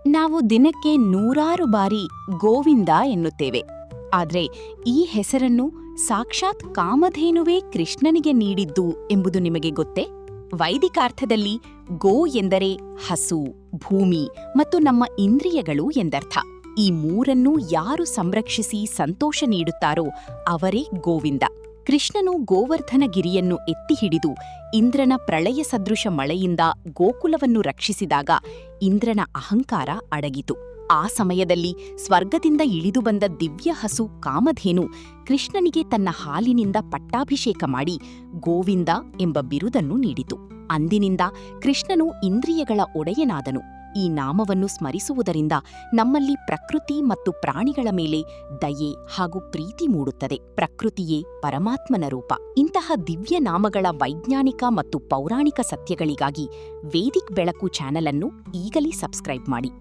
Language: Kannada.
ನಾವು ದಿನಕ್ಕೆ ನೂರಾರು ಬಾರಿ ಗೋವಿಂದ ಎನ್ನುತ್ತೇವೆ. ಆದರೆ ಈ ಹೆಸರನ್ನು ಸಾಕ್ಷಾತ್ ಕಾಮಧೇನುವೇ ಕೃಷ್ಣನಿಗೆ ನೀಡಿದ್ದು ಎಂಬುದು ನಿಮಗೆ ಗೊತ್ತೇ? ವೈದಿಕಾರ್ಥದಲ್ಲಿ ಗೋ ಎಂದರೆ ಹಸು, ಭೂಮಿ ಮತ್ತು ನಮ್ಮ ಇಂದ್ರಿಯಗಳು ಎಂದರ್ಥ. ಈ ಮೂರನ್ನೂ ಯಾರು ಸಂರಕ್ಷಿಸಿ ಸಂತೋಷ ನೀಡುತ್ತಾರೋ ಅವರೇ ಗೋವಿಂದ. ಕೃಷ್ಣನು ಗೋವರ್ಧನಗಿರಿಯನ್ನು ಎತ್ತಿ ಹಿಡಿದು ಇಂದ್ರನ ಪ್ರಳಯ ಸದೃಶ ಮಳೆಯಿಂದ ಗೋಕುಲವನ್ನು ರಕ್ಷಿಸಿದಾಗ ಇಂದ್ರನ ಅಹಂಕಾರ ಅಡಗಿತು. ಆ ಸಮಯದಲ್ಲಿ ಸ್ವರ್ಗದಿಂದ ಇಳಿದು ಬಂದ ದಿವ್ಯ ಹಸು ಕಾಮಧೇನು ಕೃಷ್ಣನಿಗೆ ತನ್ನ ಹಾಲಿನಿಂದ ಪಟ್ಟಾಭಿಷೇಕ ಮಾಡಿ ಗೋವಿಂದ ಎಂಬ ಬಿರುದನ್ನು ನೀಡಿತು. ಅಂದಿನಿಂದ ಕೃಷ್ಣನು ಇಂದ್ರಿಯಗಳ ಒಡೆಯನಾದನು. ಈ ನಾಮವನ್ನು ಸ್ಮರಿಸುವುದರಿಂದ ನಮ್ಮಲ್ಲಿ ಪ್ರಕೃತಿ ಮತ್ತು ಪ್ರಾಣಿಗಳ ಮೇಲೆ ದಯೆ ಹಾಗೂ ಪ್ರೀತಿ ಮೂಡುತ್ತದೆ. ಪ್ರಕೃತಿಯೇ ಪರಮಾತ್ಮನ ರೂಪ. ಇಂತಹ ದಿವ್ಯ ನಾಮಗಳ ವೈಜ್ಞಾನಿಕ ಮತ್ತು ಪೌರಾಣಿಕ ಸತ್ಯಗಳಿಗಾಗಿ ವೇದಿಕ್ ಬೆಳಕು ಚಾನೆಲ್ ಅನ್ನು ಈಗಲೇ ಸಬ್ಸ್ಕ್ರೈಬ್ ಮಾಡಿ.